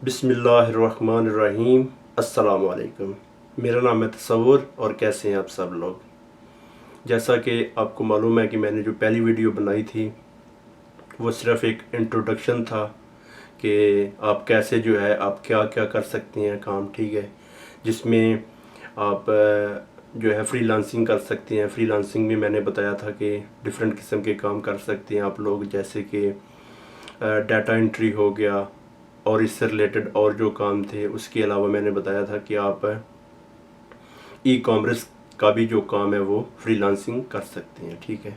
بسم اللہ الرحمن الرحیم۔ السلام علیکم، میرا نام ہے تصور اور کیسے ہیں آپ سب لوگ۔ جیسا کہ آپ کو معلوم ہے کہ میں نے جو پہلی ویڈیو بنائی تھی وہ صرف ایک انٹروڈکشن تھا کہ آپ کیسے جو ہے آپ کیا کیا کر سکتے ہیں کام، ٹھیک ہے، جس میں آپ جو ہے فری لانسنگ کر سکتے ہیں۔ فری لانسنگ میں میں نے بتایا تھا کہ ڈیفرنٹ قسم کے کام کر سکتے ہیں آپ لوگ، جیسے کہ ڈیٹا انٹری ہو گیا اور اس سے ریلیٹڈ اور جو کام تھے۔ اس کے علاوہ میں نے بتایا تھا کہ آپ ای کامرس کا بھی جو کام ہے وہ فری لانسنگ کر سکتے ہیں، ٹھیک ہے۔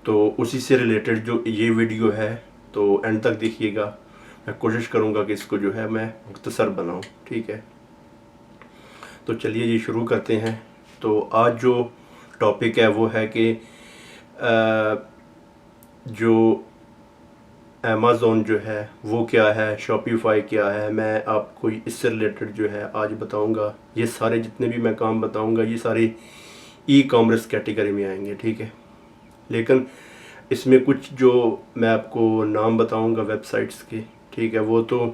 تو اسی سے ریلیٹڈ جو یہ ویڈیو ہے تو اینڈ تک دیکھیے گا، میں کوشش کروں گا کہ اس کو جو ہے میں مختصر بناؤں، ٹھیک ہے۔ تو چلیے یہ شروع کرتے ہیں۔ تو آج جو ٹاپک ہے وہ ہے کہ جو امیزون جو ہے وہ کیا ہے، شاپیفائی کیا ہے، میں آپ کو اس سے ریلیٹڈ جو ہے آج بتاؤں گا۔ یہ سارے جتنے بھی میں کام بتاؤں گا یہ سارے ای کامرس کیٹیگری میں آئیں گے، ٹھیک ہے۔ لیکن اس میں کچھ جو میں آپ کو نام بتاؤں گا ویب سائٹس کے، ٹھیک ہے، وہ تو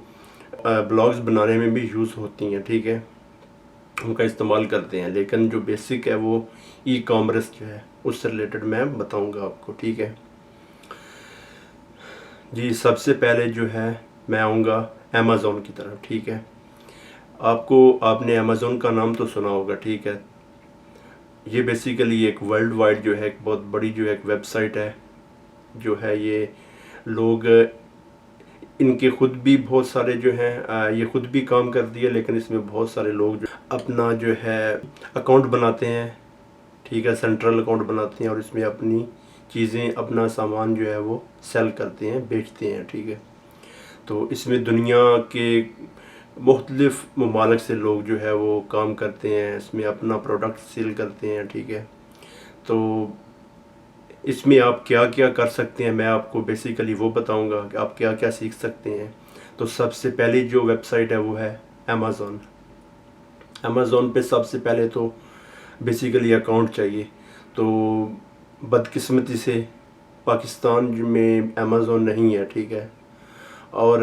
بلاگز بنانے میں بھی یوز ہوتی ہیں، ٹھیک ہے، ان کا استعمال کرتے ہیں، لیکن جو بیسک ہے وہ ای کامرس جو ہے اس سے ریلیٹڈ میں بتاؤں گا آپ کو، ٹھیک ہے۔ جی سب سے پہلے جو ہے میں آؤں گا امیزون کی طرف، ٹھیک ہے۔ آپ نے امیزون کا نام تو سنا ہوگا، ٹھیک ہے۔ یہ بیسیکلی ایک ورلڈ وائڈ جو ہے ایک بہت بڑی جو ایک ویب سائٹ ہے، جو ہے یہ لوگ ان کے خود بھی بہت سارے جو ہیں یہ خود بھی کام کرتی ہے، لیکن اس میں بہت سارے لوگ جو اپنا جو ہے اکاؤنٹ بناتے ہیں، ٹھیک ہے، سینٹرل اکاؤنٹ بناتے ہیں اور اس میں اپنی چیزیں اپنا سامان جو ہے وہ سیل کرتے ہیں، بیچتے ہیں، ٹھیک ہے۔ تو اس میں دنیا کے مختلف ممالک سے لوگ جو ہے وہ کام کرتے ہیں، اس میں اپنا پروڈکٹ سیل کرتے ہیں، ٹھیک ہے۔ تو اس میں آپ کیا کیا کر سکتے ہیں میں آپ کو بیسیکلی وہ بتاؤں گا کہ آپ کیا کیا سیکھ سکتے ہیں۔ تو سب سے پہلی جو ویب سائٹ ہے وہ ہے امیزون۔ امیزون پہ سب سے پہلے تو بیسیکلی اکاؤنٹ چاہیے۔ تو بدقسمتی سے پاکستان میں امیزون نہیں ہے، ٹھیک ہے، اور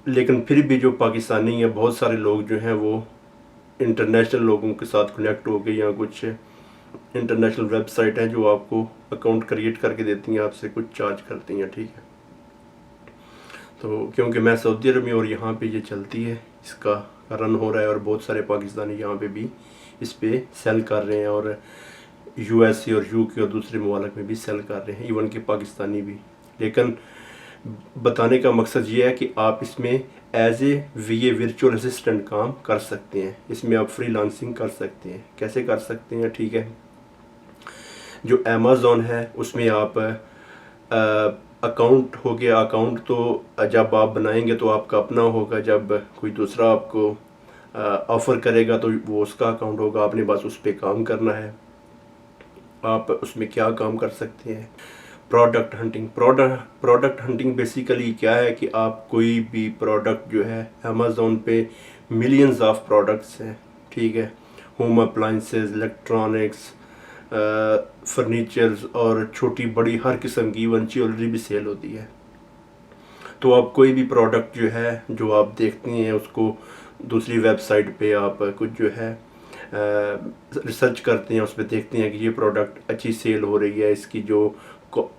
لیکن پھر بھی جو پاکستانی ہیں بہت سارے لوگ جو ہیں وہ انٹرنیشنل لوگوں کے ساتھ کنیکٹ ہو کے یا کچھ انٹرنیشنل ویب سائٹ ہیں جو آپ کو اکاؤنٹ کریٹ کر کے دیتی ہیں، آپ سے کچھ چارج کرتی ہیں، ٹھیک ہے۔ تو کیونکہ میں سعودی عرب میں اور یہاں پہ یہ چلتی ہے، اس کا رن ہو رہا ہے اور بہت سارے پاکستانی یہاں پہ بھی اس پہ سیل کر رہے ہیں، اور یو ایس اے اور یو کے اور دوسرے ممالک میں بھی سیل کر رہے ہیں، ایون کہ پاکستانی بھی۔ لیکن بتانے کا مقصد یہ ہے کہ آپ اس میں ایز اے ورچوئل اسسٹنٹ کام کر سکتے ہیں، اس میں آپ فری لانسنگ کر سکتے ہیں۔ کیسے کر سکتے ہیں، ٹھیک ہے۔ جو امیزون ہے اس میں آپ اکاؤنٹ ہو گیا، اکاؤنٹ تو جب آپ بنائیں گے تو آپ کا اپنا ہوگا، جب کوئی دوسرا آپ کو آفر کرے گا تو وہ اس کا اکاؤنٹ ہوگا، آپ نے بس اس پہ کام کرنا ہے۔ آپ اس میں کیا کام کر سکتے ہیں، product hunting. Product hunting basically کیا ہے کہ آپ کوئی بھی پروڈکٹ جو ہے امیزون پہ ملینز آف پروڈکٹس ہیں، ٹھیک ہے، ہوم اپلائنسز، الیکٹرانکس، فرنیچرز اور چھوٹی بڑی ہر قسم کی، ایون جیولری بھی سیل ہوتی ہے۔ تو آپ کوئی بھی پروڈکٹ جو ہے جو آپ دیکھتے ہیں اس کو دوسری ویب سائٹ پہ آپ کچھ جو ہے ریسرچ کرتے ہیں، اس پہ دیکھتے ہیں کہ یہ پروڈکٹ اچھی سیل ہو رہی ہے، اس کی جو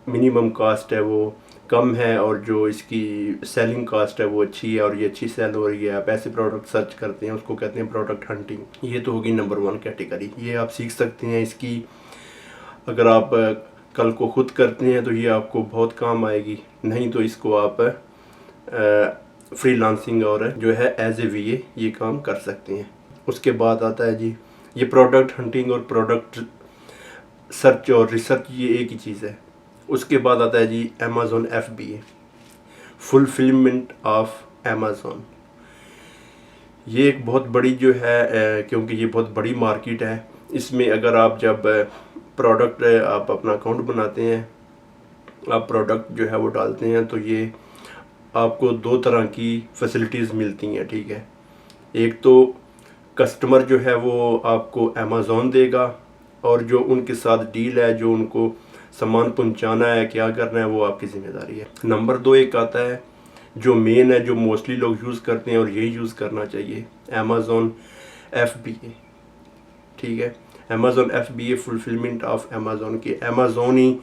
منیمم کاسٹ ہے وہ کم ہے اور جو اس کی سیلنگ کاسٹ ہے وہ اچھی ہے اور یہ اچھی سیل ہو رہی ہے، آپ ایسے پروڈکٹ سرچ کرتے ہیں، اس کو کہتے ہیں پروڈکٹ ہنٹنگ۔ یہ تو ہوگی نمبر 1 کیٹیگری، یہ آپ سیکھ سکتے ہیں۔ اس کی اگر آپ کل کو خود کرتے ہیں تو یہ آپ کو بہت کام آئے گی، نہیں تو اس کو آپ فری لانسنگ اور جو ہے ایز اے یہ کام کر سکتے ہیں۔ اس کے بعد آتا ہے جی یہ پروڈکٹ ہنٹنگ اور پروڈکٹ سرچ اور ریسرچ، یہ ایک ہی چیز ہے۔ اس کے بعد آتا ہے جی Amazon FBA، fulfilment of Amazon. یہ ایک بہت بڑی جو ہے کیونکہ یہ بہت بڑی مارکیٹ ہے، اس میں اگر آپ جب پروڈکٹ آپ اپنا اکاؤنٹ بناتے ہیں، آپ پروڈکٹ جو ہے وہ ڈالتے ہیں تو یہ آپ کو 2 طرح کی فیسلٹیز ملتی ہیں، ٹھیک ہے۔ ایک تو کسٹمر جو ہے وہ آپ کو امیزون دے گا، اور جو ان کے ساتھ ڈیل ہے، جو ان کو سامان پہنچانا ہے، کیا کرنا ہے، وہ آپ کی ذمہ داری ہے۔ نمبر 2 ایک آتا ہے جو مین ہے، جو موسٹلی لوگ یوز کرتے ہیں اور یہی یوز کرنا چاہیے، Amazon FBA، ٹھیک ہے، Amazon FBA fulfilment of Amazon کی Amazon ہی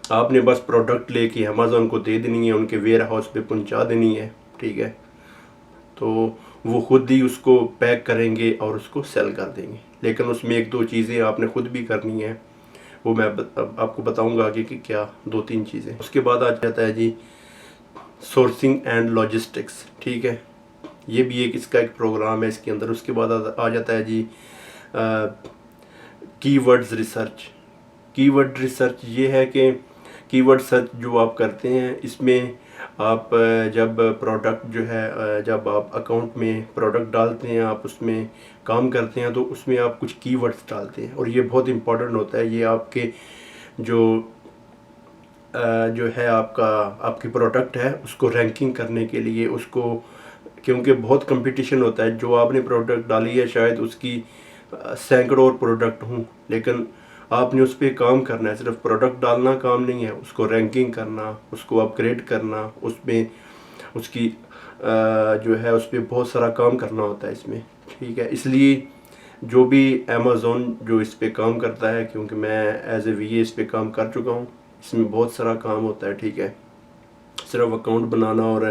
آپ نے بس پروڈکٹ لے کے Amazon کو دے دینی ہے، ان کے ویئر ہاؤس پہ پہنچا دینی ہے، ٹھیک ہے، تو وہ خود ہی اس کو پیک کریں گے اور اس کو سیل کر دیں گے، لیکن اس میں 1-2 چیزیں آپ نے خود بھی کرنی ہیں، وہ میں آپ کو بتاؤں گا آگے کہ کیا 2-3 چیزیں۔ اس کے بعد آ جاتا ہے جی سورسنگ اینڈ لاجسٹکس، ٹھیک ہے، یہ بھی اس کا ایک پروگرام ہے اس کے اندر۔ اس کے بعد آ جاتا ہے جی کی ورڈز ریسرچ۔ کی ورڈ ریسرچ یہ ہے کہ کی ورڈ سرچ جو آپ کرتے ہیں، اس میں آپ جب پروڈکٹ جو ہے، جب آپ اکاؤنٹ میں پروڈکٹ ڈالتے ہیں، آپ اس میں کام کرتے ہیں، تو اس میں آپ کچھ کی ورڈز ڈالتے ہیں، اور یہ بہت امپورٹنٹ ہوتا ہے، یہ آپ کے جو ہے آپ کی پروڈکٹ ہے اس کو رینکنگ کرنے کے لیے، اس کو، کیونکہ بہت کمپٹیشن ہوتا ہے، جو آپ نے پروڈکٹ ڈالی ہے شاید اس کی سینکڑوں اور پروڈکٹ ہوں، لیکن آپ نے اس پہ کام کرنا ہے، صرف پروڈکٹ ڈالنا کام نہیں ہے، اس کو رینکنگ کرنا، اس کو اپ گریڈ کرنا، اس میں اس کی جو ہے اس پہ بہت سارا کام کرنا ہوتا ہے اس میں، ٹھیک ہے۔ اس لیے جو بھی Amazon جو اس پہ کام کرتا ہے، کیونکہ میں ایز اے VA اس پہ کام کر چکا ہوں، اس میں بہت سارا کام ہوتا ہے، ٹھیک ہے، صرف اکاؤنٹ بنانا اور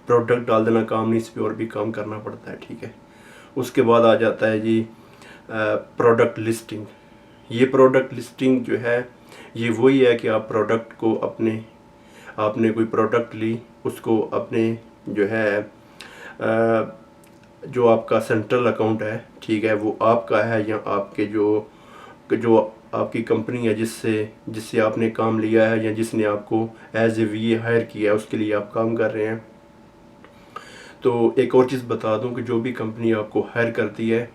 پروڈکٹ ڈال دینا کام نہیں، اس پہ اور بھی کام کرنا پڑتا ہے، ٹھیک ہے۔ اس کے بعد آ جاتا ہے جی پروڈکٹ لسٹنگ۔ یہ پروڈکٹ لسٹنگ جو ہے، یہ وہی ہے کہ آپ پروڈکٹ کو آپ نے کوئی پروڈکٹ لی، اس کو اپنے جو ہے جو آپ کا سینٹرل اکاؤنٹ ہے، ٹھیک ہے، وہ آپ کا ہے، یا آپ کے جو آپ کی کمپنی ہے جس سے آپ نے کام لیا ہے، یا جس نے آپ کو ایز اے VA ہائر کیا ہے، اس کے لیے آپ کام کر رہے ہیں۔ تو ایک اور چیز بتا دوں کہ جو بھی کمپنی آپ کو ہائر کرتی ہے،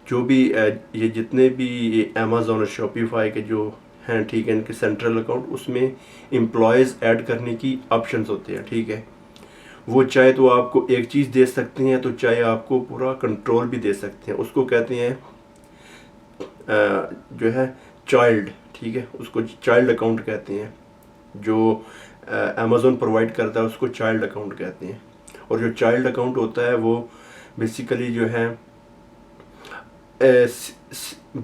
جو بھی یہ جتنے بھی Amazon اور Shopify کے جو ہیں، ٹھیک ہے، ان کے سینٹرل اکاؤنٹ، اس میں امپلائیز ایڈ کرنے کی آپشنز ہوتے ہیں، ٹھیک ہے، وہ چاہے تو آپ کو ایک چیز دے سکتے ہیں، تو چاہے آپ کو پورا کنٹرول بھی دے سکتے ہیں، اس کو کہتے ہیں جو ہے چائلڈ، ٹھیک ہے، اس کو چائلڈ اکاؤنٹ کہتے ہیں، جو Amazon پرووائڈ کرتا ہے اس کو چائلڈ اکاؤنٹ کہتے ہیں۔ اور جو چائلڈ اکاؤنٹ ہوتا ہے وہ بیسیکلی جو ہے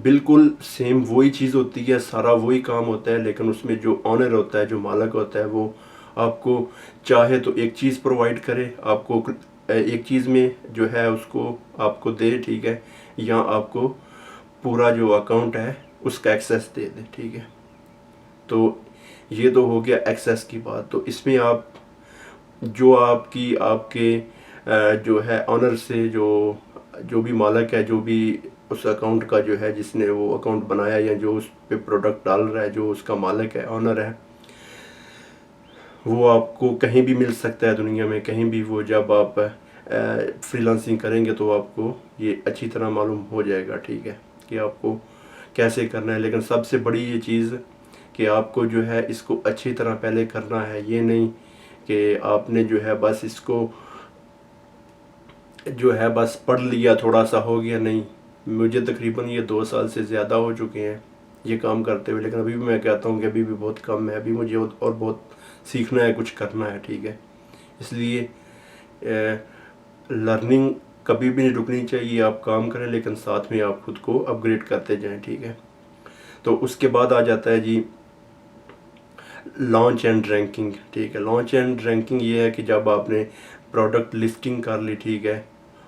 بالکل سیم وہی چیز ہوتی ہے، سارا وہی کام ہوتا ہے، لیکن اس میں جو آنر ہوتا ہے، جو مالک ہوتا ہے، وہ آپ کو چاہے تو ایک چیز پرووائڈ کرے، آپ کو ایک چیز میں جو ہے اس کو آپ کو دے، ٹھیک ہے، یا آپ کو پورا جو اکاؤنٹ ہے اس کا ایکسیس دے دے، ٹھیک ہے۔ تو یہ تو ہو گیا ایکسیس کی بات۔ تو اس میں آپ کے جو ہے آنر سے جو بھی مالک ہے، جو بھی اس اکاؤنٹ کا جو ہے، جس نے وہ اکاؤنٹ بنایا یا جو اس پہ پروڈکٹ ڈال رہا ہے، جو اس کا مالک ہے، آنر ہے، وہ آپ کو کہیں بھی مل سکتا ہے دنیا میں، کہیں بھی۔ وہ جب آپ فری لانسنگ کریں گے تو آپ کو یہ اچھی طرح معلوم ہو جائے گا، ٹھیک ہے، کہ آپ کو کیسے کرنا ہے۔ لیکن سب سے بڑی یہ چیز کہ آپ کو جو ہے اس کو اچھی طرح پہلے کرنا ہے، یہ نہیں کہ آپ نے جو ہے بس اس کو جو ہے بس پڑھ لیا، تھوڑا سا ہو گیا، نہیں۔ مجھے تقریباً یہ 2 سال سے زیادہ ہو چکے ہیں یہ کام کرتے ہوئے، لیکن ابھی بھی میں کہتا ہوں کہ ابھی بھی بہت کم ہے، ابھی مجھے اور بہت سیکھنا ہے، کچھ کرنا ہے، ٹھیک ہے۔ اس لیے لرننگ کبھی بھی نہیں رکنی چاہیے، آپ کام کریں لیکن ساتھ میں آپ خود کو اپ گریڈ کرتے جائیں، ٹھیک ہے۔ تو اس کے بعد آ جاتا ہے جی لانچ اینڈ رینکنگ، ٹھیک ہے۔ لانچ اینڈ رینکنگ یہ ہے کہ جب آپ نے پروڈکٹ لسٹنگ کر لی، ٹھیک ہے،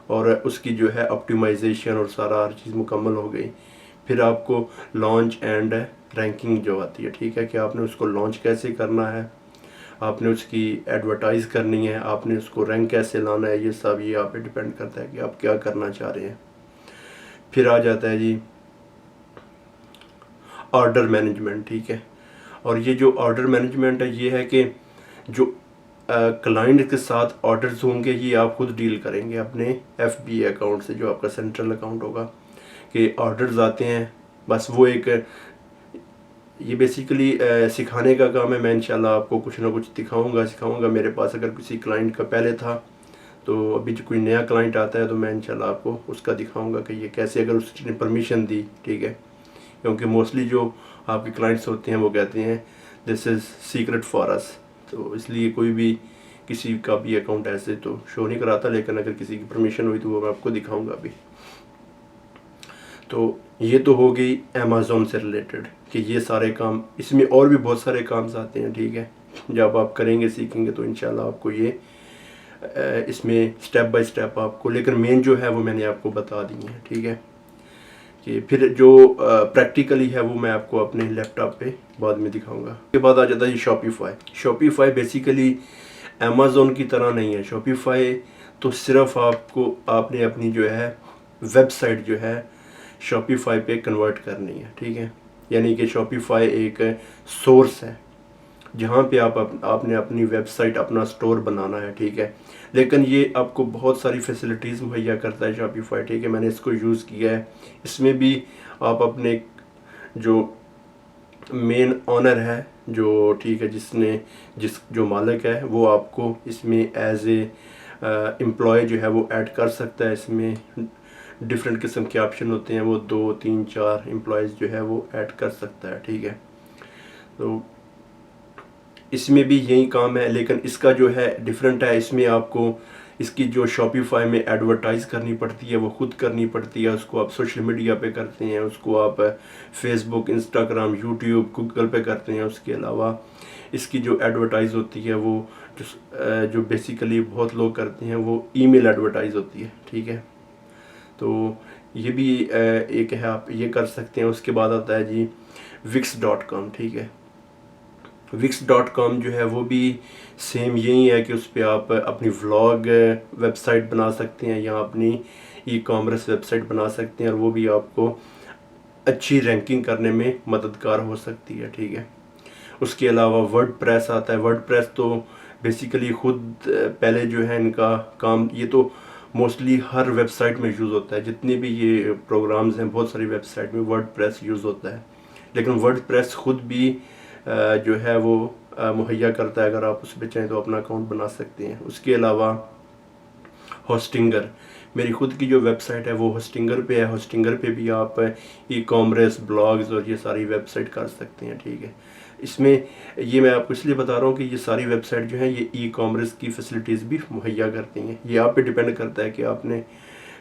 اور اس کی جو ہے آپٹیمائزیشن اور سارا ہر چیز مکمل ہو گئی، پھر آپ کو لانچ اینڈ رینکنگ جو آتی ہے، ٹھیک ہے، کہ آپ نے اس کو لانچ کیسے کرنا ہے، آپ نے اس کی ایڈورٹائز کرنی ہے، آپ نے اس کو رینک کیسے لانا ہے، یہ سب یہ آپ پہ ڈیپینڈ کرتا ہے کہ آپ کیا کرنا چاہ رہے ہیں۔ پھر آ جاتا ہے جی آرڈر مینجمنٹ، ٹھیک ہے۔ اور یہ جو آرڈر مینجمنٹ ہے، یہ ہے کہ جو کلائنٹ کے ساتھ آرڈرز ہوں گے، یہ آپ خود ڈیل کریں گے اپنے FBA اکاؤنٹ سے، جو آپ کا سینٹرل اکاؤنٹ ہوگا، کہ آرڈرز آتے ہیں، بس وہ یہ بیسیکلی سکھانے کا کام ہے۔ میں انشاءاللہ آپ کو کچھ نہ کچھ سکھاؤں گا۔ میرے پاس اگر کسی کلائنٹ کا پہلے تھا، تو ابھی جو کوئی نیا کلائنٹ آتا ہے تو میں انشاءاللہ آپ کو اس کا دکھاؤں گا کہ یہ کیسے، اگر اس نے پرمیشن دی، ٹھیک ہے، کیونکہ موسٹلی جو آپ کے کلائنٹس ہوتے ہیں وہ کہتے ہیں دس از سیکرٹ فار اس، تو اس لیے کوئی بھی کسی کا بھی اکاؤنٹ ایسے تو شو نہیں کراتا، لیکن اگر کسی کی پرمیشن ہوئی تو وہ میں آپ کو دکھاؤں گا ابھی۔ تو یہ تو ہو گئی امیزون سے ریلیٹڈ کہ یہ سارے کام، اس میں اور بھی بہت سارے کامز آتے ہیں، ٹھیک ہے۔ جب آپ کریں گے سیکھیں گے تو انشاءاللہ آپ کو یہ اس میں سٹیپ بائی سٹیپ آپ کو، لیکن مین جو ہے وہ میں نے آپ کو بتا دی ہیں، ٹھیک ہے۔ کہ پھر جو پریکٹیکلی ہے وہ میں آپ کو اپنے لیپ ٹاپ پہ بعد میں دکھاؤں گا۔ اس کے بعد آ جاتا ہے شاپیفائی۔ شاپیفائی بیسیکلی امیزون کی طرح نہیں ہے۔ شاپیفائی تو صرف آپ نے اپنی جو ہے ویب سائٹ جو ہے شاپیفائی پہ کنورٹ کرنی ہے، ٹھیک ہے۔ یعنی کہ شاپیفائی ایک سورس ہے جہاں پہ آپ نے اپنی ویب سائٹ، اپنا سٹور بنانا ہے، ٹھیک ہے۔ لیکن یہ آپ کو بہت ساری فیسلٹیز مہیا کرتا ہے شاپیفائی، ٹھیک ہے۔ میں نے اس کو یوز کیا ہے۔ اس میں بھی آپ اپنے جو مین آنر ہے جو، ٹھیک ہے، جو مالک ہے وہ آپ کو اس میں ایز اے امپلائی جو ہے وہ ایڈ کر سکتا ہے۔ اس میں ڈفرینٹ قسم کے آپشن ہوتے ہیں، وہ 2 3 4 امپلائیز جو ہے وہ ایڈ کر سکتا ہے، ٹھیک ہے۔ تو اس میں بھی یہی کام ہے، لیکن اس کا جو ہے ڈفرینٹ ہے۔ اس میں آپ کو اس کی جو شاپیفائی میں ایڈورٹائز کرنی پڑتی ہے وہ خود کرنی پڑتی ہے۔ اس کو آپ سوشل میڈیا پہ کرتے ہیں، اس کو آپ فیس بک، انسٹاگرام، یوٹیوب، گوگل پہ کرتے ہیں۔ اس کے علاوہ اس کی جو ایڈورٹائز ہوتی ہے وہ جو بیسیکلی بہت لوگ کرتے ہیں وہ ای میل ایڈورٹائز ہوتی ہے، ٹھیک ہے۔ تو یہ بھی ایک ہے، آپ یہ کر سکتے ہیں۔ اس کے بعد آتا ہے جی wix.com، ٹھیک ہے۔ wix.com جو ہے وہ بھی سیم یہی ہے کہ اس پہ آپ اپنی ولاگ ویب سائٹ بنا سکتے ہیں یا اپنی ای کامرس ویب سائٹ بنا سکتے ہیں، اور وہ بھی آپ کو اچھی رینکنگ کرنے میں مددگار ہو سکتی ہے، ٹھیک ہے۔ اس کے علاوہ ورڈ پریس آتا ہے۔ ورڈ پریس تو بیسیکلی خود پہلے جو ہے ان کا کام، یہ تو موسٹلی ہر ویب سائٹ میں یوز ہوتا ہے، جتنے بھی یہ پروگرامز ہیں بہت ساری ویب سائٹ میں ورڈ پریس یوز ہوتا ہے، لیکن ورڈ پریس خود بھی جو ہے وہ مہیا کرتا ہے۔ اگر آپ اس پہ چاہیں تو اپنا اکاؤنٹ بنا سکتے ہیں۔ اس کے علاوہ ہوسٹنگر، میری خود کی جو ویب سائٹ ہے وہ ہوسٹنگر پہ ہے۔ ہوسٹنگر پہ بھی آپ ای کامرس، بلاگز اور یہ ساری ویب سائٹ کر سکتے ہیں، ٹھیک ہے۔ اس میں یہ میں آپ کو اس لیے بتا رہا ہوں کہ یہ ساری ویب سائٹ جو ہیں یہ ای کامرس کی فیسلٹیز بھی مہیا کرتی ہیں۔ یہ آپ پہ ڈیپینڈ کرتا ہے کہ آپ نے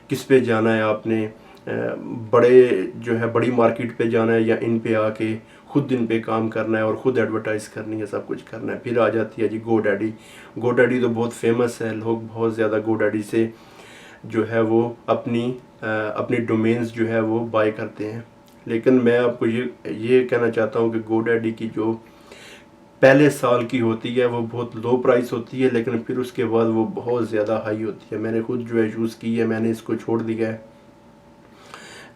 کس پہ جانا ہے۔ آپ نے بڑی مارکیٹ پہ جانا ہے یا ان پہ آ کے خود ان پہ کام کرنا ہے اور خود ایڈورٹائز کرنی ہے، سب کچھ کرنا ہے۔ پھر آ جاتی ہے جی گو ڈیڈی۔ گو ڈیڈی تو بہت فیمس ہے، لوگ بہت زیادہ گو ڈیڈی سے جو ہے وہ اپنی ڈومینز جو ہے وہ بائی کرتے ہیں۔ لیکن میں آپ کو یہ کہنا چاہتا ہوں کہ گو ڈیڈی کی جو پہلے سال کی ہوتی ہے وہ بہت لو پرائس ہوتی ہے، لیکن پھر اس کے بعد وہ بہت زیادہ ہائی ہوتی ہے۔ میں نے خود جو ہے یوز کی ہے، میں نے اس کو چھوڑ دیا ہے۔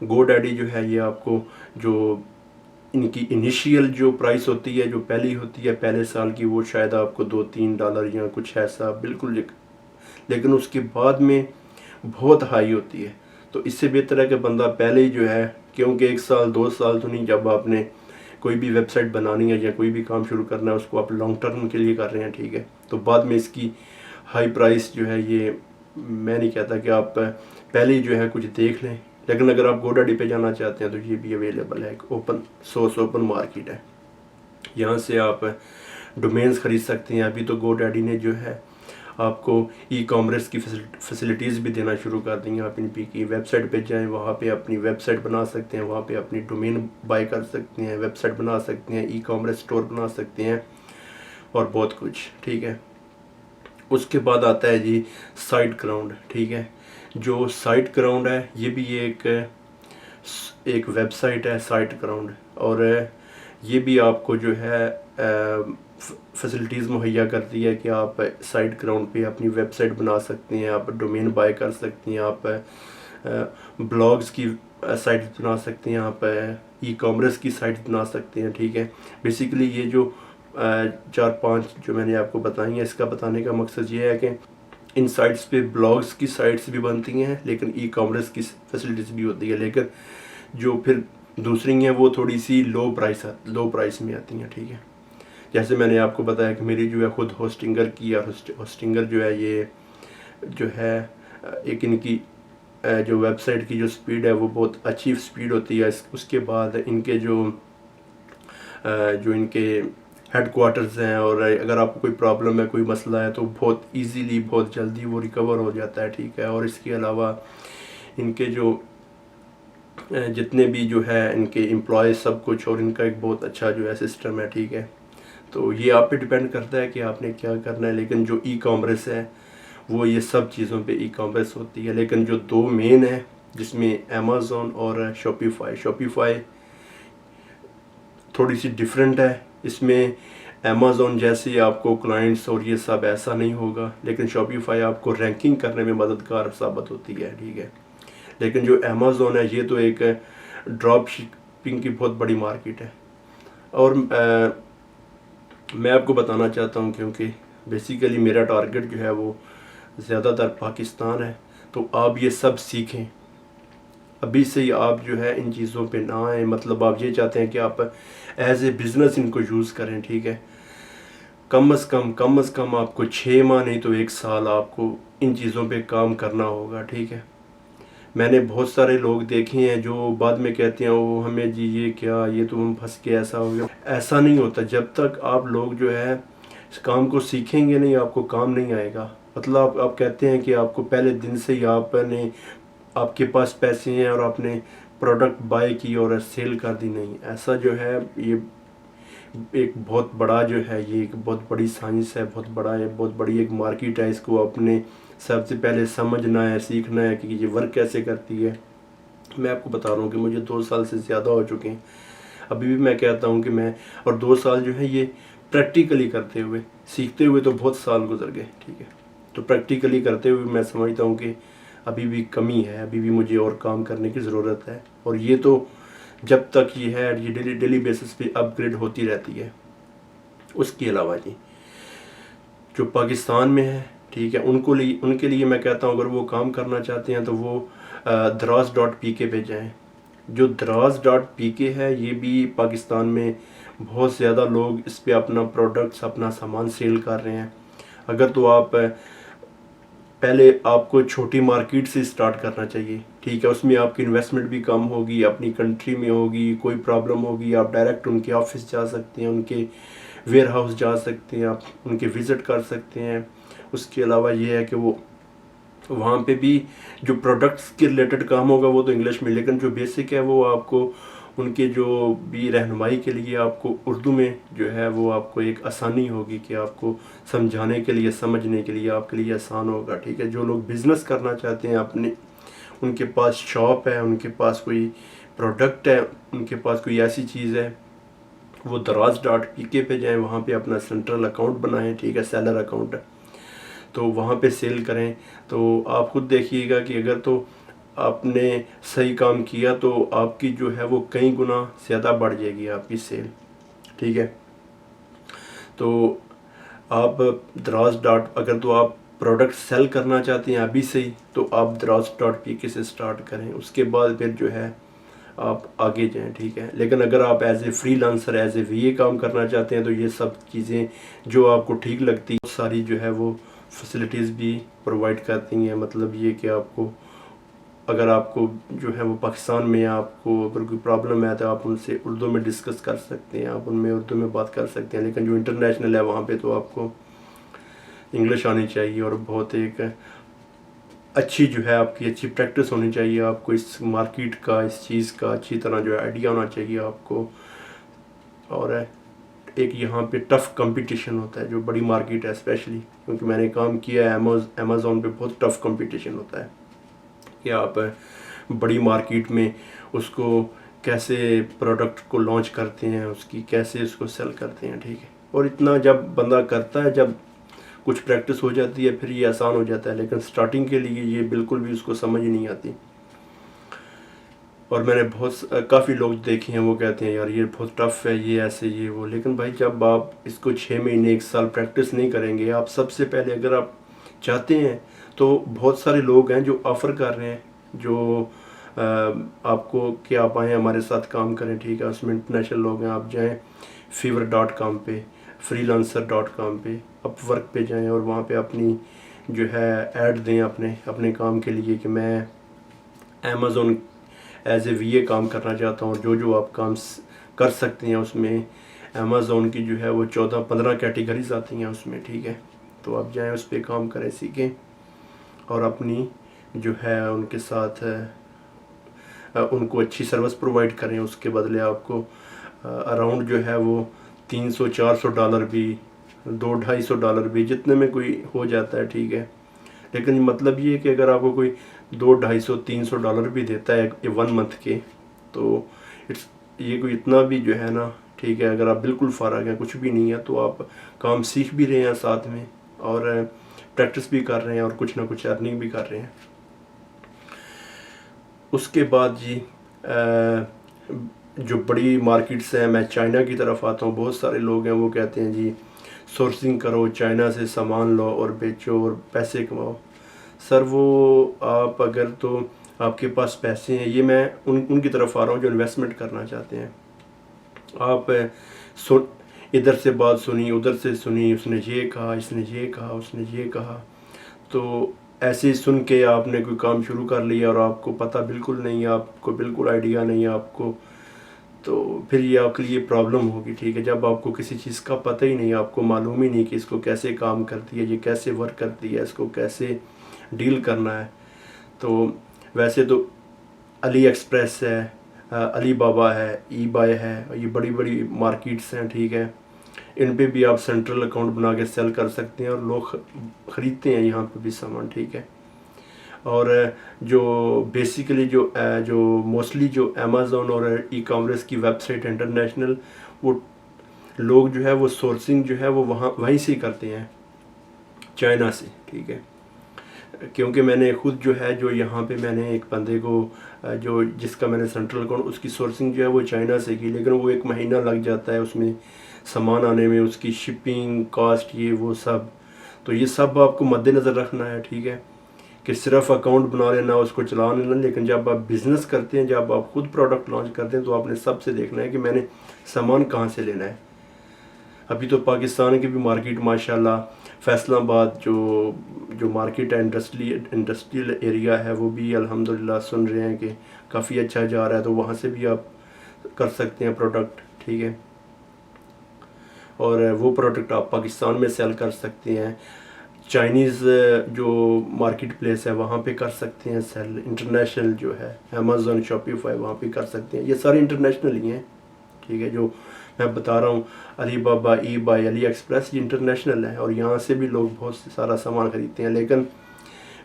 گو ڈیڈی جو ہے یہ آپ کو جو ان کی انیشیل جو پرائس ہوتی ہے، جو پہلی ہوتی ہے پہلے سال کی، وہ شاید آپ کو $2-3 یا کچھ ایسا بالکل، لیکن اس کے بعد میں بہت ہائی ہوتی ہے۔ تو اس سے بہتر ہے کہ بندہ پہلے ہی جو ہے، کیونکہ 1 سال 2 سال تو نہیں، جب آپ نے کوئی بھی ویب سائٹ بنانی ہے یا کوئی بھی کام شروع کرنا ہے اس کو آپ لانگ ٹرم کے لیے کر رہے ہیں، ٹھیک ہے، تو بعد میں اس کی ہائی پرائس جو ہے، یہ میں نہیں کہتا کہ آپ پہلے ہی جو ہے کچھ دیکھ لیں، لیکن اگر آپ گو ڈیڈی پہ جانا چاہتے ہیں تو یہ بھی اویلیبل ہے، ایک اوپن مارکیٹ ہے، یہاں سے آپ ڈومینز خرید سکتے ہیں۔ ابھی تو گو ڈیڈی نے جو ہے آپ کو ای کامرس کی فیسلٹیز بھی دینا شروع کر دیں گے۔ آپ ان کی ویب سائٹ پہ جائیں، وہاں پہ اپنی ویب سائٹ بنا سکتے ہیں، وہاں پہ اپنی ڈومین بائی کر سکتے ہیں، ویب سائٹ بنا سکتے ہیں، ای کامرس سٹور بنا سکتے ہیں اور بہت کچھ، ٹھیک ہے۔ اس کے بعد آتا ہے جی سائٹ گراؤنڈ، ٹھیک ہے۔ جو سائٹ گراؤنڈ ہے یہ بھی ایک ویب سائٹ ہے، سائٹ گراؤنڈ، اور یہ بھی آپ کو جو ہے فیسلٹیز مہیا کرتی ہے کہ آپ سائٹ گراؤنڈ پہ اپنی ویب سائٹ بنا سکتے ہیں، آپ ڈومین بائی کر سکتے ہیں، آپ بلاگز کی سائٹس بنا سکتے ہیں، آپ ای کامرس کی سائٹس بنا سکتے ہیں، ٹھیک ہے۔ بیسیکلی یہ جو 4-5 جو میں نے آپ کو بتائی ہیں، اس کا بتانے کا مقصد یہ ہے کہ ان سائٹس پہ بلاگز کی سائٹس بھی بنتی ہیں، لیکن ای کامرس کی فیسلٹیز بھی ہوتی ہے، لیکن جو پھر دوسری ہیں وہ تھوڑی سی لو پرائس میں آتی ہیں، ٹھیک ہے۔ جیسے میں نے آپ کو بتایا کہ میری جو ہے خود ہوسٹنگر کی، اور ہوسٹنگر جو ہے یہ جو ہے ایک ان کی جو ویب سائٹ کی جو سپیڈ ہے وہ بہت اچھی سپیڈ ہوتی ہے۔ اس کے بعد ان کے جو ان کے ہیڈ کوارٹرز ہیں، اور اگر آپ کو کوئی پرابلم ہے، کوئی مسئلہ ہے تو بہت ایزیلی، بہت جلدی وہ ریکور ہو جاتا ہے، ٹھیک ہے. اور اس کے علاوہ ان کے جو جتنے بھی جو ہے ان کے امپلائیز سب کچھ، اور ان کا ایک بہت اچھا جو ہے سسٹم ہے، ٹھیک ہے. تو یہ آپ پہ ڈیپینڈ کرتا ہے کہ آپ نے کیا کرنا ہے. لیکن جو ای کامرس ہے وہ یہ سب چیزوں پہ ای کامرس ہوتی ہے. لیکن جو دو مین ہیں جس میں امیزون اور شاپیفائی تھوڑی سی ڈیفرنٹ ہے. اس میں امیزون جیسے آپ کو کلائنٹس اور یہ سب ایسا نہیں ہوگا، لیکن شاپیفائی آپ کو رینکنگ کرنے میں مددگار ثابت ہوتی ہے، ٹھیک ہے. لیکن جو امیزون ہے یہ تو ایک ڈراپ شپنگ کی بہت بڑی مارکیٹ ہے. اور میں آپ کو بتانا چاہتا ہوں، کیونکہ بیسیکلی میرا ٹارگٹ جو ہے وہ زیادہ تر پاکستان ہے، تو آپ یہ سب سیکھیں. ابھی سے ہی آپ جو ہے ان چیزوں پہ نہ آئیں. مطلب آپ یہ چاہتے ہیں کہ آپ ایز اے بزنس ان کو یوز کریں، ٹھیک ہے. کم از کم آپ کو 6 ماہ نہیں تو 1 سال آپ کو ان چیزوں پہ کام کرنا ہوگا، ٹھیک ہے. میں نے بہت سارے لوگ دیکھے ہیں جو بعد میں کہتے ہیں وہ ہمیں جی یہ کیا، یہ تو ہم پھنس کے ایسا ہو گیا. ایسا نہیں ہوتا. جب تک آپ لوگ جو ہے اس کام کو سیکھیں گے نہیں، آپ کو کام نہیں آئے گا. مطلب آپ کہتے ہیں کہ آپ کو پہلے دن سے ہی آپ کے پاس پیسے ہیں اور آپ نے پروڈکٹ بائی کی اور سیل کر دی. نہیں، ایسا جو ہے یہ ایک بہت بڑا جو ہے، یہ ایک بہت بڑی سائنس ہے، بہت بڑی ایک مارکیٹ ہے. اس کو اپنے سب سے پہلے سمجھنا ہے، سیکھنا ہے کہ یہ ورک کیسے کرتی ہے. میں آپ کو بتا رہا ہوں کہ مجھے 2 سال سے زیادہ ہو چکے ہیں. ابھی بھی میں کہتا ہوں کہ اور 2 سال جو ہے یہ پریکٹیکلی کرتے ہوئے، سیکھتے ہوئے تو بہت سال گزر گئے، ٹھیک ہے. تو پریکٹیکلی کرتے ہوئے میں سمجھتا ہوں کہ ابھی بھی کمی ہے، ابھی بھی مجھے اور کام کرنے کی ضرورت ہے. اور یہ تو جب تک یہ ہے یہ ڈیلی بیسس پہ اپ گریڈ ہوتی رہتی ہے. اس کے علاوہ جی جو پاکستان میں ہے، ٹھیک ہے، ان کے لیے میں کہتا ہوں اگر وہ کام کرنا چاہتے ہیں تو وہ draz.pk پہ جائیں. جو draz.pk ہے یہ بھی پاکستان میں بہت زیادہ لوگ اس پہ اپنا پروڈکٹس، اپنا سامان سیل کر رہے ہیں. اگر تو پہلے آپ کو چھوٹی مارکیٹ سے سٹارٹ کرنا چاہیے، ٹھیک ہے. اس میں آپ کی انویسٹمنٹ بھی کم ہوگی، اپنی کنٹری میں ہوگی. کوئی پرابلم ہوگی آپ ڈائریکٹ ان کے آفس جا سکتے ہیں، ان کے ویئر ہاؤس جا سکتے ہیں، آپ ان کے وزٹ کر سکتے ہیں. اس کے علاوہ یہ ہے کہ وہ وہاں پہ بھی جو پروڈکٹس کے ریلیٹڈ کام ہوگا وہ تو انگلش میں، لیکن جو بیسک ہے وہ آپ کو ان کے جو بھی رہنمائی کے لیے آپ کو اردو میں جو ہے وہ آپ کو ایک آسانی ہوگی کہ آپ کو سمجھانے کے لیے، سمجھنے کے لیے آپ کے لیے آسان ہوگا، ٹھیک ہے. جو لوگ بزنس کرنا چاہتے ہیں ان کے پاس شاپ ہے، ان کے پاس کوئی پروڈکٹ ہے، ان کے پاس کوئی ایسی چیز ہے، وہ draz.pk پہ جائیں. وہاں پہ اپنا سینٹرل اکاؤنٹ بنائیں، ٹھیک ہے، سیلر اکاؤنٹ، تو وہاں پہ سیل کریں. تو آپ خود دیکھیے گا کہ اگر تو آپ نے صحیح کام کیا تو آپ کی جو ہے وہ کئی گنا زیادہ بڑھ جائے گی آپ کی سیل، ٹھیک ہے. تو آپ اگر تو آپ پروڈکٹ سیل کرنا چاہتے ہیں ابھی سے ہی تو آپ draz.pk سے سٹارٹ کریں. اس کے بعد پھر جو ہے آپ آگے جائیں، ٹھیک ہے. لیکن اگر آپ as a free lancer, as a VA کام کرنا چاہتے ہیں تو یہ سب چیزیں جو آپ کو ٹھیک لگتی ہیں ساری جو ہے وہ فیسلٹیز بھی پرووائڈ کرتی ہیں. مطلب یہ کہ آپ کو اگر آپ کو جو ہے وہ پاکستان میں آپ کو اگر کوئی پرابلم ہے تو آپ ان سے اردو میں ڈسکس کر سکتے ہیں، آپ ان میں اردو میں بات کر سکتے ہیں. لیکن جو انٹرنیشنل ہے وہاں پہ تو آپ کو انگلش آنی چاہیے اور بہت ایک اچھی جو ہے آپ کی اچھی پریکٹس ہونی چاہیے. آپ کو اس مارکیٹ کا، اس چیز کا اچھی طرح جو ہے آئیڈیا ہونا چاہیے آپ کو. اور ایک یہاں پہ ٹف کمپٹیشن ہوتا ہے، جو بڑی مارکیٹ ہے اسپیشلی، کیونکہ میں نے کام کیا ہے امیزون پہ بہت ٹف کمپٹیشن ہوتا ہے کہ آپ بڑی مارکیٹ میں اس کو کیسے پروڈکٹ کو لانچ کرتے ہیں، کیسے اس کو سیل کرتے ہیں، ٹھیک ہے. اور اتنا جب بندہ کرتا ہے، جب کچھ پریکٹس ہو جاتی ہے پھر یہ آسان ہو جاتا ہے. لیکن سٹارٹنگ کے لیے یہ بالکل بھی اس کو سمجھ نہیں آتی. اور میں نے کافی لوگ دیکھے ہیں وہ کہتے ہیں یار یہ بہت ٹف ہے، یہ ایسے یہ وہ. لیکن بھائی جب آپ اس کو 6 مہینے 1 سال پریکٹس نہیں کریں گے، آپ سب سے پہلے اگر آپ چاہتے ہیں تو بہت سارے لوگ ہیں جو آفر کر رہے ہیں، جو آپ کو کہ آپ آئیں ہمارے ساتھ کام کریں، ٹھیک ہے. اس میں انٹرنیشنل لوگ ہیں. آپ جائیں fiverr.com پہ، freelancer.com پہ، اپ ورک پہ جائیں اور وہاں پہ اپنی جو ہے ایڈ دیں اپنے کام کے لیے کہ میں امیزون ایز اے VA کام کرنا چاہتا ہوں. اور جو آپ کام کر سکتے ہیں اس میں امیزون کی جو ہے وہ 14-15 کیٹیگریز آتی ہیں اس میں، ٹھیک ہے. تو آپ جائیں اس پہ کام کریں، سیکھیں، اور اپنی جو ہے ان کے ساتھ ان کو اچھی سروس پرووائڈ کریں. اس کے بدلے آپ کو اراؤنڈ جو ہے وہ $300-400 بھی، $200-250 بھی، جتنے میں کوئی ہو جاتا ہے، ٹھیک ہے. لیکن مطلب یہ ہے کہ اگر آپ کو کوئی $200-250-300 بھی دیتا ہے 1 منتھ کے، تو یہ کوئی اتنا بھی جو ہے نا، ٹھیک ہے. اگر آپ بالکل فارغ ہیں، کچھ بھی نہیں ہے، تو آپ کام سیکھ بھی رہے ہیں ساتھ میں، اور پریکٹس بھی کر رہے ہیں، اور کچھ نہ کچھ ارننگ بھی کر رہے ہیں. اس کے بعد جی جو بڑی مارکیٹس ہیں، میں چائنا کی طرف آتا ہوں. بہت سارے لوگ ہیں وہ کہتے ہیں جی سورسنگ کرو، چائنا سے سامان لو اور بیچو اور پیسے کماؤ. سر وہ آپ اگر تو آپ کے پاس پیسے ہیں، یہ میں ان کی طرف آ رہا ہوں جو انویسٹمنٹ کرنا چاہتے ہیں. آپ ادھر سے بات سنی، ادھر سے سنی، اس نے یہ کہا، اس نے یہ کہا، اس نے یہ کہا، تو ایسے ہی سن کے آپ نے کوئی کام شروع کر لیا اور آپ کو پتہ بالکل نہیں ہے، آپ کو بالکل آئیڈیا نہیں ہے آپ کو، تو پھر یہ آپ کے لیے پرابلم ہوگی، ٹھیک ہے. جب آپ کو کسی چیز کا پتہ ہی نہیں، آپ کو معلوم ہی نہیں کہ اس کو کیسے کام کرتی ہے، یہ کیسے ورک کرتی ہے، اس کو کیسے ڈیل کرنا ہے. تو ویسے تو علی ایکسپریس ہے، علی بابا ہے، ای بائی ہے، یہ بڑی بڑی مارکیٹس ہیں، ٹھیک ہے. ان پہ بھی آپ سینٹرل اکاؤنٹ بنا کے سیل کر سکتے ہیں، اور لوگ خریدتے ہیں یہاں پہ بھی سامان، ٹھیک ہے. اور جو بیسیکلی جو موسٹلی جو امیزون اور ای کامرس کی ویب سائٹ انٹرنیشنل، وہ لوگ جو ہے وہ سورسنگ جو ہے وہ وہیں سے کرتے ہیں، چائنا سے، ٹھیک ہے. کیونکہ میں نے خود جو ہے جو یہاں پہ میں نے ایک بندے کو جس کا میں نے سینٹرل اکاؤنٹ، اس کی سورسنگ جو ہے وہ چائنا سے کی، لیکن وہ 1 مہینہ لگ جاتا ہے اس میں سامان آنے میں، اس کی شپنگ کاسٹ، یہ وہ سب. تو یہ سب آپ کو مد نظر رکھنا ہے، ٹھیک ہے، کہ صرف اکاؤنٹ بنا لینا، اس کو چلا لینا. لیکن جب آپ بزنس کرتے ہیں، جب آپ خود پروڈکٹ لانچ کرتے ہیں، تو آپ نے سب سے دیکھنا ہے کہ میں نے سامان کہاں سے لینا ہے. ابھی تو پاکستان کی بھی مارکیٹ ماشاءاللہ، فیصل آباد جو مارکیٹ ہے، انڈسٹریل ایریا ہے، وہ بھی الحمدللہ سن رہے ہیں کہ کافی اچھا جا رہا ہے. تو وہاں سے بھی آپ کر سکتے ہیں پروڈکٹ، ٹھیک ہے. اور وہ پروڈکٹ آپ پاکستان میں سیل کر سکتے ہیں. چائنیز جو مارکیٹ پلیس ہے وہاں پہ کر سکتے ہیں سیل. انٹرنیشنل جو ہے امیزون، شاپیفائی، وہاں پہ کر سکتے ہیں. یہ سارے انٹرنیشنل ہی ہیں، ٹھیک ہے. جو میں بتا رہا ہوں علی بابا، ای بائی، علی ایکسپریس، یہ انٹرنیشنل ہے، اور یہاں سے بھی لوگ بہت سارا سامان خریدتے ہیں. لیکن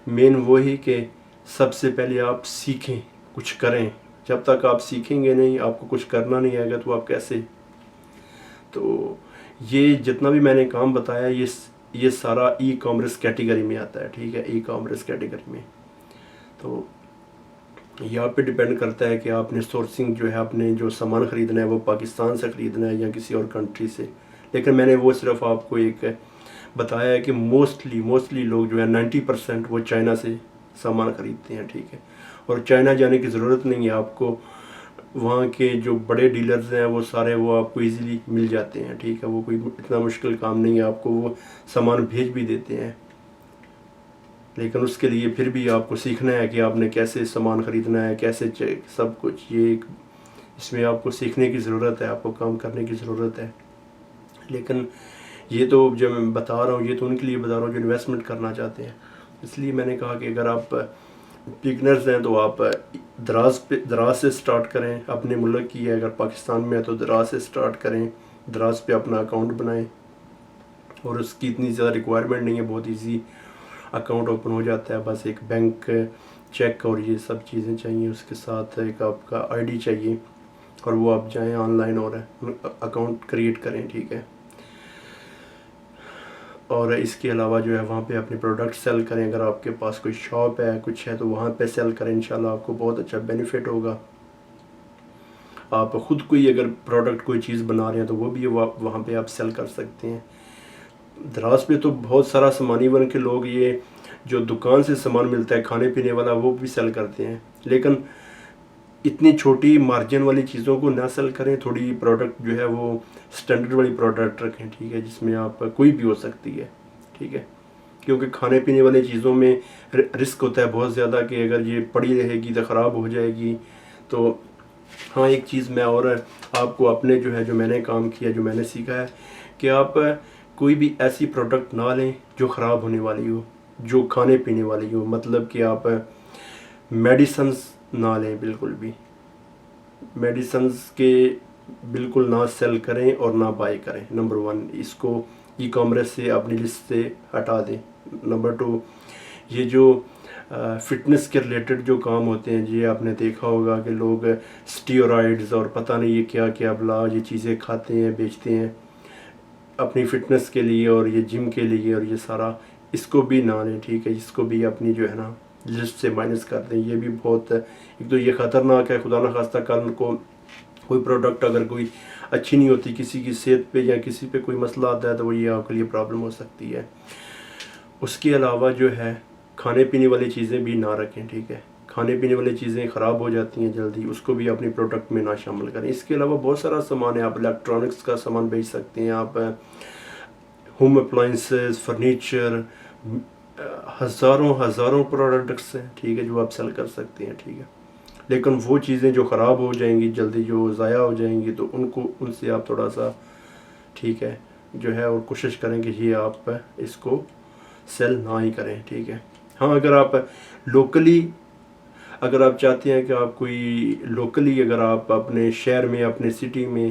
مین وہی کہ سب سے پہلے آپ سیکھیں، کچھ کریں. جب تک آپ سیکھیں گے نہیں، آپ کو کچھ کرنا نہیں آئے گا، تو آپ کیسے. تو یہ جتنا بھی میں نے کام بتایا، یہ سارا ای کامرس کیٹیگری میں آتا ہے، ٹھیک ہے، ای کامرس کیٹیگری میں. تو یہ آپ پہ ڈیپینڈ کرتا ہے کہ آپ نے سورسنگ جو ہے، اپنے جو سامان خریدنا ہے وہ پاکستان سے خریدنا ہے یا کسی اور کنٹری سے. لیکن میں نے وہ صرف آپ کو ایک بتایا ہے کہ موسٹلی لوگ جو ہے 90% وہ چائنا سے سامان خریدتے ہیں، ٹھیک ہے. اور چائنا جانے کی ضرورت نہیں ہے آپ کو. وہاں کے جو بڑے ڈیلرز ہیں وہ سارے وہ آپ کو ایزیلی مل جاتے ہیں، ٹھیک ہے. وہ کوئی اتنا مشکل کام نہیں ہے، آپ کو وہ سامان بھیج بھی دیتے ہیں. لیکن اس کے لیے پھر بھی آپ کو سیکھنا ہے کہ آپ نے کیسے سامان خریدنا ہے، کیسے سب کچھ. اس میں آپ کو سیکھنے کی ضرورت ہے، آپ کو کام کرنے کی ضرورت ہے. لیکن یہ تو جو میں بتا رہا ہوں، یہ تو ان کے لیے بتا رہا ہوں جو انویسٹمنٹ کرنا چاہتے ہیں. اس لیے میں نے کہا کہ اگر آپ بگنرز ہیں تو آپ دراز سے سٹارٹ کریں. اپنے ملک کی ہے، اگر پاکستان میں ہے تو دراز سے سٹارٹ کریں، دراز پہ اپنا اکاؤنٹ بنائیں. اور اس کی اتنی زیادہ ریکوائرمنٹ نہیں ہے، بہت ایزی اکاؤنٹ اوپن ہو جاتا ہے. بس ایک بینک چیک اور یہ سب چیزیں چاہیے. اس کے ساتھ ایک آپ کا آئی ڈی چاہیے، اور وہ آپ جائیں آن لائن اور اکاؤنٹ کریٹ کریں، ٹھیک ہے. اور اس کے علاوہ جو ہے وہاں پہ اپنے پروڈکٹ سیل کریں. اگر آپ کے پاس کوئی شاپ ہے، کچھ ہے، تو وہاں پہ سیل کریں. انشاءاللہ آپ کو بہت اچھا بینیفٹ ہوگا. آپ خود کوئی اگر پروڈکٹ کوئی چیز بنا رہے ہیں تو وہ بھی وہاں پہ آپ سیل کر سکتے ہیں. دراز پہ تو بہت سارا سامان، ایون کے لوگ یہ جو دکان سے سامان ملتا ہے کھانے پینے والا، وہ بھی سیل کرتے ہیں. لیکن اتنی چھوٹی مارجن والی چیزوں کو نہ سیل کریں. تھوڑی پروڈکٹ جو ہے وہ سٹینڈرڈ والی پروڈکٹ رکھیں، ٹھیک ہے، جس میں آپ کوئی بھی ہو سکتی ہے، ٹھیک ہے. کیونکہ کھانے پینے والی چیزوں میں رسک ہوتا ہے بہت زیادہ کہ اگر یہ پڑی رہے گی تو خراب ہو جائے گی. تو ہاں ایک چیز میں اور آپ کو اپنے جو میں نے کام کیا، جو میں نے سیکھا ہے کہ آپ کوئی بھی ایسی پروڈکٹ نہ لیں جو خراب ہونے والی ہو، جو کھانے پینے والی ہو. مطلب کہ آپ میڈیسنز نہ لیں، بالکل بھی میڈیسنز کے بالکل نہ سیل کریں اور نہ بائی کریں. نمبر 1 اس کو ای کامرس سے اپنی لسٹ سے ہٹا دیں. نمبر 2 یہ جو فٹنس کے ریلیٹڈ جو کام ہوتے ہیں، یہ آپ نے دیکھا ہوگا کہ لوگ اسٹیورائڈز اور پتہ نہیں یہ کیا کیا بلا یہ چیزیں کھاتے ہیں، بیچتے ہیں اپنی فٹنس کے لیے اور یہ جم کے لیے، اور یہ سارا اس کو بھی نہ لیں. ٹھیک ہے، اس کو بھی اپنی نا لسٹ سے مائنس کر دیں. یہ بھی بہت ایک تو یہ خطرناک ہے. خدا نخواستہ کل کو کوئی پروڈکٹ اگر کوئی اچھی نہیں ہوتی، کسی کی صحت پہ یا کسی پہ کوئی مسئلہ آتا ہے تو وہ یہ آپ کے لیے پرابلم ہو سکتی ہے. اس کے علاوہ کھانے پینے والی چیزیں بھی نہ رکھیں. ٹھیک ہے، کھانے پینے والی چیزیں خراب ہو جاتی ہیں جلدی، اس کو بھی اپنی پروڈکٹ میں نہ شامل کریں. اس کے علاوہ بہت سارا سامان ہے، آپ الیکٹرانکس کا سامان بیچ سکتے ہیں، آپ ہوم اپلائنسز، فرنیچر، ہزاروں پروڈکٹس ہیں. ٹھیک ہے، جو آپ سیل کر سکتے ہیں. ٹھیک ہے، لیکن وہ چیزیں جو خراب ہو جائیں گی جلدی، جو ضائع ہو جائیں گی، تو ان سے آپ تھوڑا سا ٹھیک ہے اور کوشش کریں کہ یہ آپ اس کو سیل نہ ہی کریں. ٹھیک ہے. ہاں اگر آپ چاہتے ہیں کہ آپ اگر آپ اپنے شہر میں، اپنے سٹی میں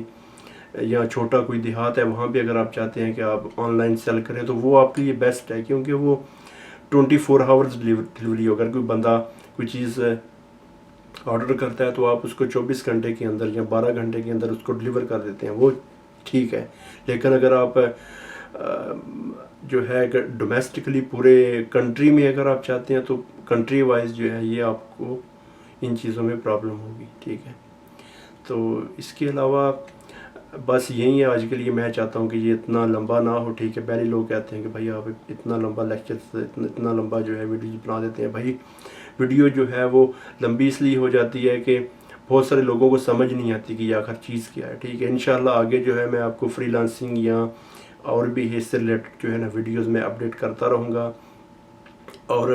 یا چھوٹا کوئی دیہات ہے وہاں پہ اگر آپ چاہتے ہیں کہ آپ آن لائن سیل کریں تو وہ آپ کے لیے بیسٹ ہے، کیونکہ وہ 24 آورز ڈلیوری ہو. اگر کوئی بندہ کوئی چیز آرڈر کرتا ہے تو آپ اس کو 24 گھنٹے کے اندر یا 12 گھنٹے کے اندر اس کو ڈلیور کر دیتے ہیں، وہ ٹھیک ہے. لیکن اگر آپ ڈومیسٹکلی پورے کنٹری میں اگر آپ چاہتے ہیں تو کنٹری وائز یہ آپ کو ان چیزوں میں پرابلم ہوگی. ٹھیک ہے. تو اس کے علاوہ بس یہی ہے آج کے لیے. میں چاہتا ہوں کہ یہ اتنا لمبا نہ ہو. ٹھیک ہے، پہلے لوگ کہتے ہیں کہ بھائی آپ اتنا لمبا لیکچر اتنا لمبا ویڈیو بنا دیتے ہیں. بھائی ویڈیو وہ لمبی اس لیے ہو جاتی ہے کہ بہت سارے لوگوں کو سمجھ نہیں آتی کہ یہ آخر چیز کیا ہے. ٹھیک ہے، انشاءاللہ آگے میں آپ کو فری لانسنگ یا اور بھی اس سے ریلیٹڈ ویڈیوز میں اپڈیٹ کرتا رہوں گا. اور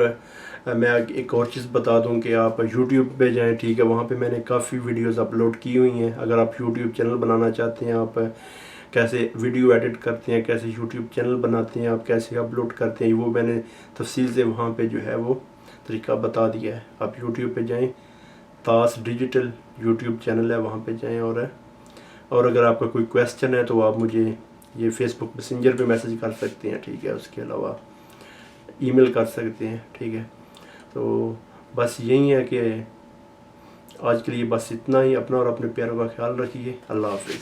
میں ایک اور چیز بتا دوں کہ آپ یوٹیوب پہ جائیں. ٹھیک ہے، وہاں پہ میں نے کافی ویڈیوز اپلوڈ کی ہوئی ہیں. اگر آپ یوٹیوب چینل بنانا چاہتے ہیں، آپ کیسے ویڈیو ایڈٹ کرتے ہیں، کیسے یوٹیوب چینل بناتے ہیں، آپ کیسے اپلوڈ کرتے ہیں، وہ میں نے تفصیل سے وہاں پہ وہ طریقہ بتا دیا ہے. آپ یوٹیوب پہ جائیں، تاس ڈیجیٹل یوٹیوب چینل ہے، وہاں پہ جائیں. اور اگر آپ کا کوئی کویسچن ہے تو آپ مجھے یہ فیس بک میسنجر پہ میسج کر سکتے ہیں. ٹھیک ہے، اس کے علاوہ ای میل کر سکتے ہیں. ٹھیک ہے، تو بس یہی ہے کہ آج کے لیے بس اتنا ہی. اپنا اور اپنے پیاروں کا خیال رکھیے. اللہ حافظ.